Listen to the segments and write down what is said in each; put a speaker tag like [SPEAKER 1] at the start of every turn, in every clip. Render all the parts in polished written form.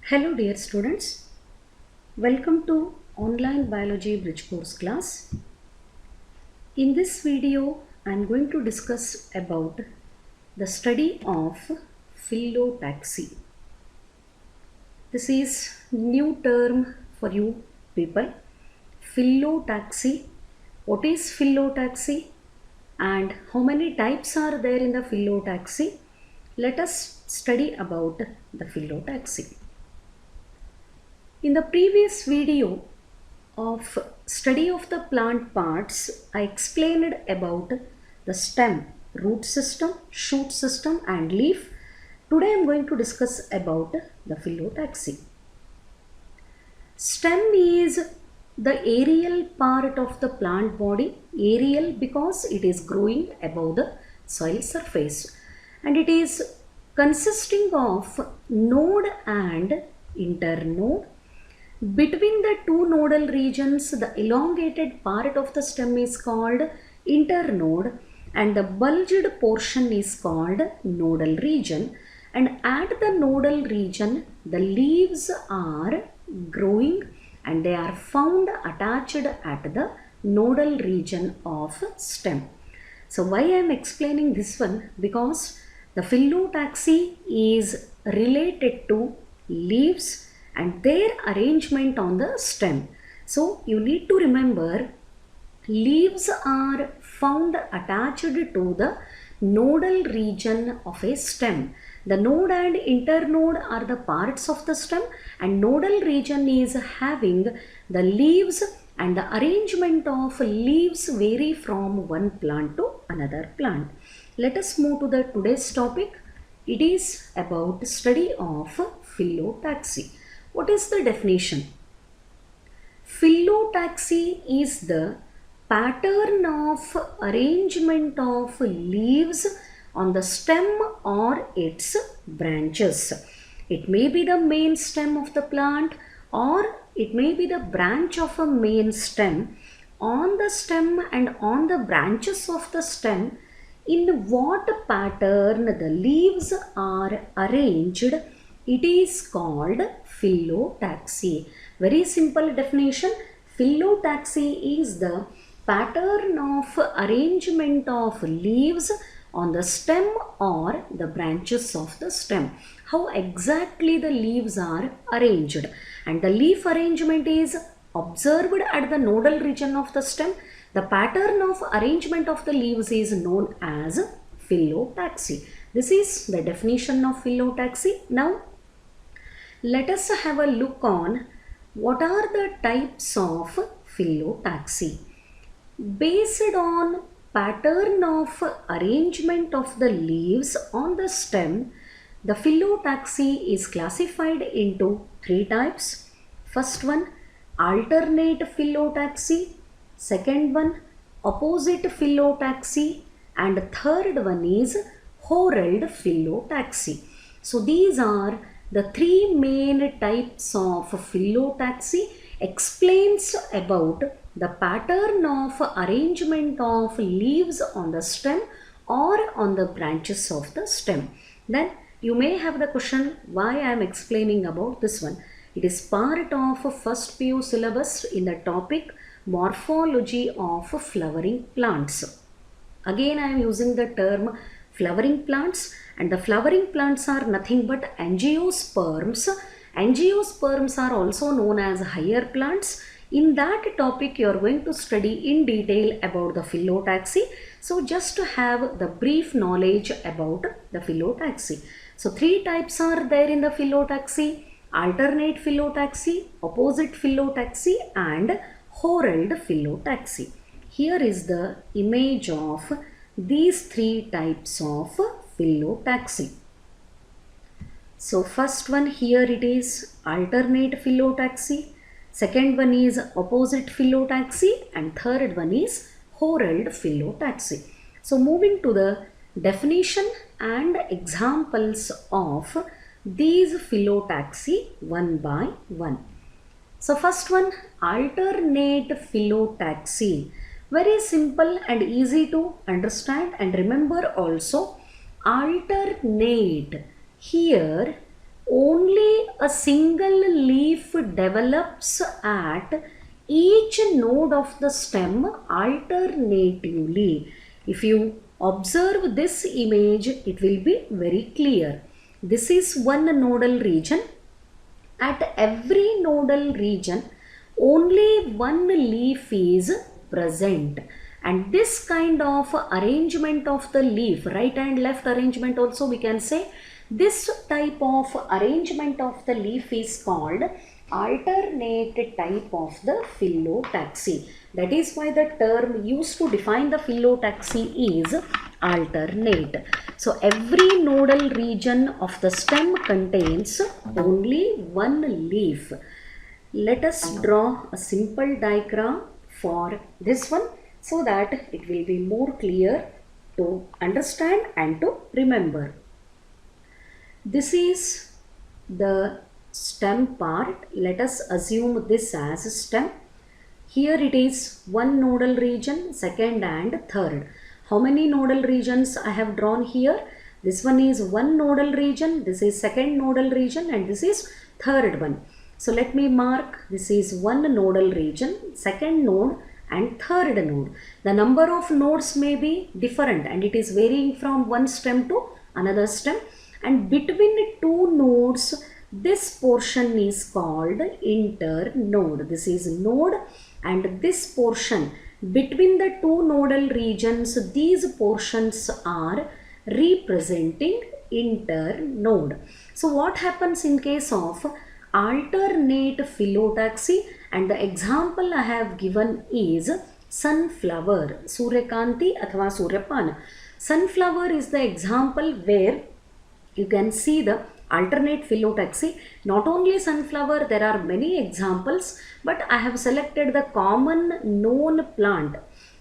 [SPEAKER 1] Hello dear students, welcome to online biology bridge course class. In this video I am going to discuss about the study of phyllotaxy. This is new term for you people. Phyllotaxy. What is phyllotaxy and how many types are there in the phyllotaxy? Let us study about the phyllotaxy. In the previous video of study of the plant parts, I explained about the stem, root system, shoot system and leaf. Today I am going to discuss about the phyllotaxy. Stem is the aerial part of the plant body, aerial because it is growing above the soil surface and it is consisting of node and internode. Between the two nodal regions, the elongated part of the stem is called internode and the bulged portion is called nodal region. And at the nodal region, the leaves are growing and they are found attached at the nodal region of stem. So why I am explaining this one? Because the phyllotaxy is related to leaves and their arrangement on the stem. So you need to remember leaves are found attached to the nodal region of a stem. The node and internode are the parts of the stem and nodal region is having the leaves and the arrangement of leaves vary from one plant to another plant. Let us move to the today's topic. It is about study of phyllotaxy. What is the definition? Phyllotaxy is the pattern of arrangement of leaves on the stem or its branches. It may be the main stem of the plant or it may be the branch of a main stem. On the stem and on the branches of the stem, in what pattern the leaves are arranged, it is called phyllotaxy. Very simple definition. Phyllotaxy is the pattern of arrangement of leaves on the stem or the branches of the stem. How exactly the leaves are arranged, and the leaf arrangement is observed at the nodal region of the stem. The pattern of arrangement of the leaves is known as phyllotaxy. This is the definition of phyllotaxy. Now let us have a look on what are the types of phyllotaxy. Based on pattern of arrangement of the leaves on the stem, the phyllotaxy is classified into three types. First one, alternate phyllotaxy. Second one, opposite phyllotaxy. And third one is whorled phyllotaxy. So these are the three main types of phyllotaxy. Explains about the pattern of arrangement of leaves on the stem or on the branches of the stem. Then you may have the question why I am explaining about this one. It is part of first PU syllabus in the topic morphology of flowering plants. Again I am using the term flowering plants, and the flowering plants are nothing but angiosperms. Angiosperms are also known as higher plants. In that topic you are going to study in detail about the phyllotaxy. So just to have the brief knowledge about the phyllotaxy. So three types are there in the phyllotaxy: alternate phyllotaxy, opposite phyllotaxy and whorled phyllotaxy. Here is the image of these three types of phyllotaxy. So first one here it is alternate phyllotaxy, second one is opposite phyllotaxy and third one is whorled phyllotaxy. So moving to the definition and examples of these phyllotaxy one by one. So first one, alternate phyllotaxy. Very simple and easy to understand and remember also. Alternate. Here only a single leaf develops at each node of the stem alternatively. If you observe this image, it will be very clear. This is one nodal region. At every nodal region, only one leaf is present. And this kind of arrangement of the leaf, right and left arrangement also we can say, this type of arrangement of the leaf is called alternate type of the phyllotaxy. That is why the term used to define the phyllotaxy is alternate. So every nodal region of the stem contains only one leaf. Let us draw a simple diagram for this one so that it will be more clear to understand and to remember. This is the stem part. Let us assume this as a stem. Here it is one nodal region, second and third. How many nodal regions I have drawn here? This one is one nodal region, this is second nodal region, and this is third one. So let me mark, this is one nodal region, second node and third node. The number of nodes may be different and it is varying from one stem to another stem. And between two nodes, this portion is called internode. This is node, and this portion between the two nodal regions, these portions are representing internode. So what happens in case of alternate phyllotaxy? And the example I have given is sunflower, Suryakanti athva Suryapana. Sunflower is the example where you can see the alternate phyllotaxy. Not only sunflower, there are many examples, but I have selected the common known plant,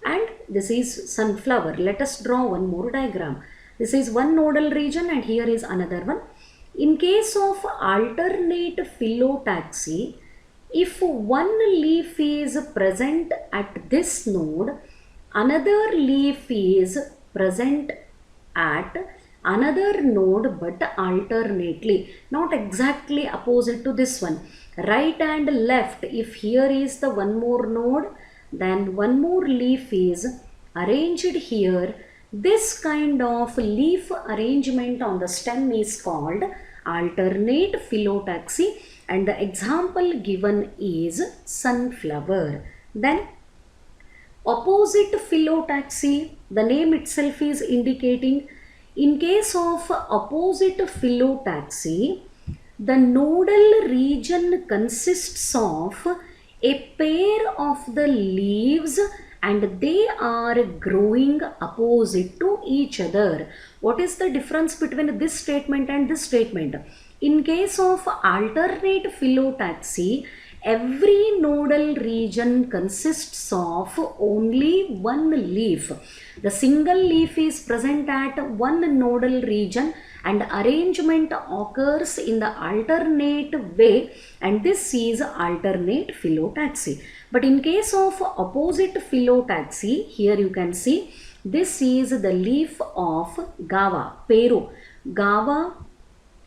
[SPEAKER 1] and this is sunflower. Let us draw one more diagram. This is one nodal region and here is another one. In case of alternate phyllotaxy, if one leaf is present at this node, another leaf is present at another node but alternately, not exactly opposite to this one. Right and left, if here is the one more node, then one more leaf is arranged here. This kind of leaf arrangement on the stem is called alternate phyllotaxy, and the example given is sunflower. Then opposite phyllotaxy, the name itself is indicating. In case of opposite phyllotaxy, the nodal region consists of a pair of the leaves and they are growing opposite to each other. What is the difference between this statement and this statement? In case of alternate phyllotaxy, every nodal region consists of only one leaf. The single leaf is present at one nodal region and arrangement occurs in the alternate way, and this is alternate phyllotaxy. But in case of opposite phyllotaxy, here you can see this is the leaf of Guava, Peru. Guava,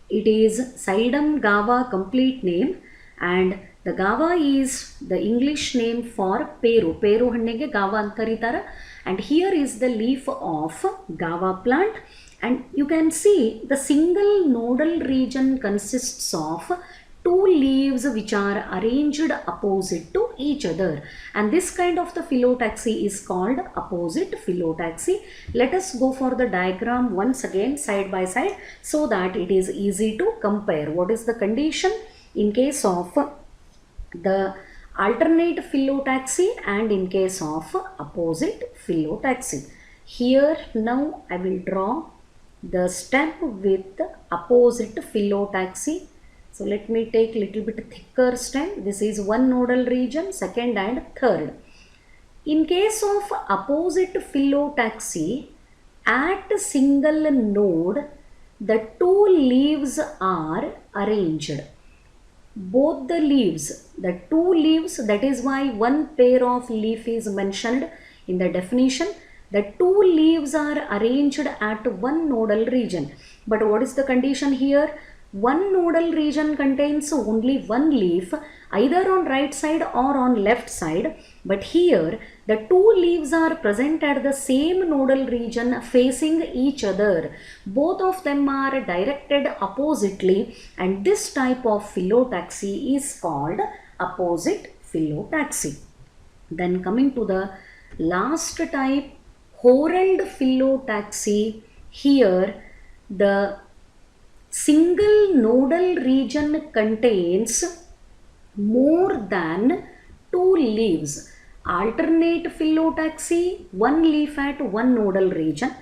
[SPEAKER 1] it is Sedum guava complete name, and the Guava is the English name for Peru. Peru hannege Guava anta karitara. And here is the leaf of Guava plant. And you can see the single nodal region consists of two leaves which are arranged opposite to each other. And this kind of the phyllotaxy is called opposite phyllotaxy. Let us go for the diagram once again side by side so that it is easy to compare. What is the condition in case of the alternate phyllotaxy and in case of opposite phyllotaxy? Here now I will draw the stem with opposite phyllotaxy. So let me take little bit thicker stem. This is one nodal region, second and third. In case of opposite phyllotaxy, at a single node, the two leaves are arranged. Both the leaves, the two leaves, that is why one pair of leaf is mentioned in the definition. The two leaves are arranged at one nodal region. But what is the condition here? One nodal region contains only one leaf, either on right side or on left side, but here the two leaves are present at the same nodal region facing each other. Both of them are directed oppositely, and this type of phyllotaxy is called opposite phyllotaxy. Then coming to the last type, whorled phyllotaxy. Here the single nodal region contains more than two leaves. Alternate phyllotaxy, one leaf at one nodal region.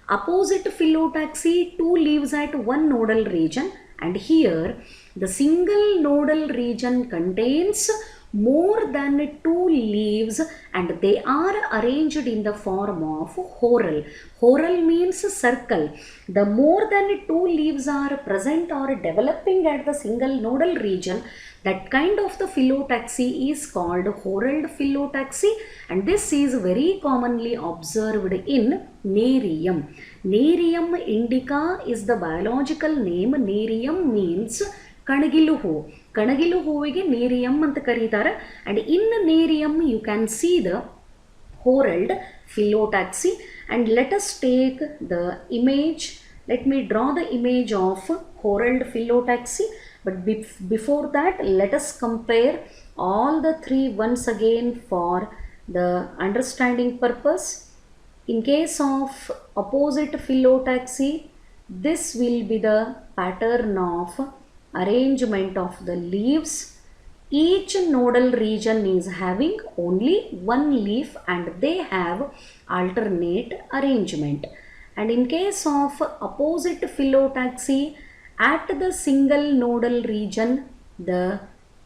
[SPEAKER 1] Opposite phyllotaxy, two leaves at one nodal region. And here the single nodal region contains more than two leaves, and they are arranged in the form of whorl. Whorl means circle. The more than two leaves are present or developing at the single nodal region, that kind of the phyllotaxy is called whorled phyllotaxy, and this is very commonly observed in Nerium. Nerium indica is the biological name. Nerium means ಕಣಗಿಲು ಹೂ. ಕಣಗಿಲು ಹೂವಿಗೆ ನೇರಿಯಂ ಅಂತ ಕರೀತಾರೆ. And in Nerium you can see the whorled phyllotaxy. And let us take the image. Let me draw the image of whorled phyllotaxy. But before that, let us compare all the three once again for the understanding purpose. In case of opposite phyllotaxy, this will be the pattern of arrangement of the leaves. Each nodal region is having only one leaf and they have alternate arrangement. And in case of opposite phyllotaxy, at the single nodal region, the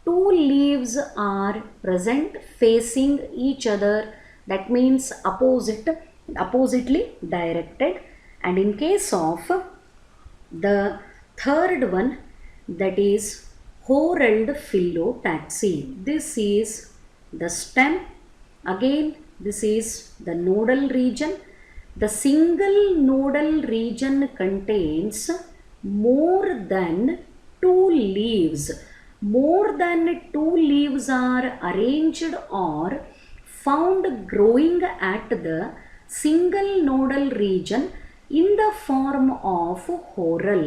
[SPEAKER 1] two leaves are present facing each other. That means oppositely directed. And in case of the third one, that is whorled phyllotaxy. This is the stem. Again, this is the nodal region. The single nodal region contains more than two leaves. More than two leaves are arranged or found growing at the single nodal region in the form of whorl.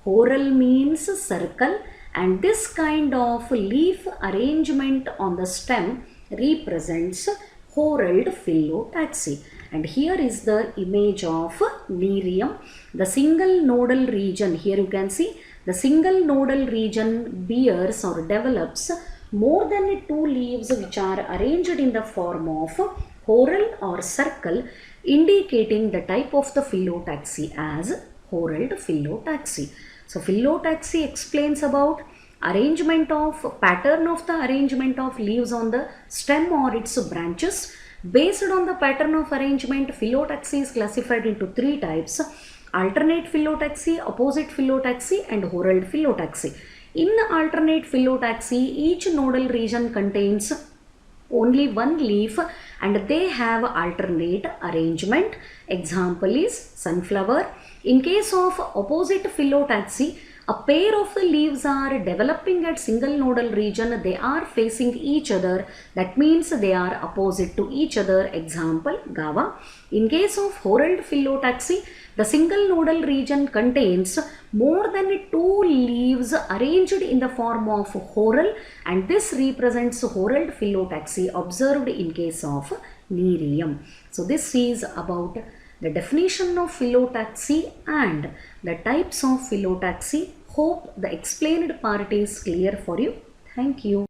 [SPEAKER 1] Whorl means circle, and this kind of leaf arrangement on the stem represents whorled phyllotaxy. And here is the image of Nerium. The single nodal region, here you can see the single nodal region bears or develops more than two leaves which are arranged in the form of whorl or circle, indicating the type of the phyllotaxy as whorled phyllotaxy. So phyllotaxy explains about pattern of the arrangement of leaves on the stem or its branches. Based on the pattern of arrangement, phyllotaxy is classified into three types: alternate phyllotaxy, opposite phyllotaxy, and whorled phyllotaxy. In alternate phyllotaxy, each nodal region contains only one leaf and they have alternate arrangement. Example is sunflower. In case of opposite phyllotaxy, a pair of the leaves are developing at single nodal region. They are facing each other. That means they are opposite to each other. Example, guava. In case of whorled phyllotaxy, the single nodal region contains more than two leaves arranged in the form of whorl, and this represents whorled phyllotaxy observed in case of Nerium. So this is about the definition of phyllotaxy and the types of phyllotaxy. Hope the explained part is clear for you. Thank you.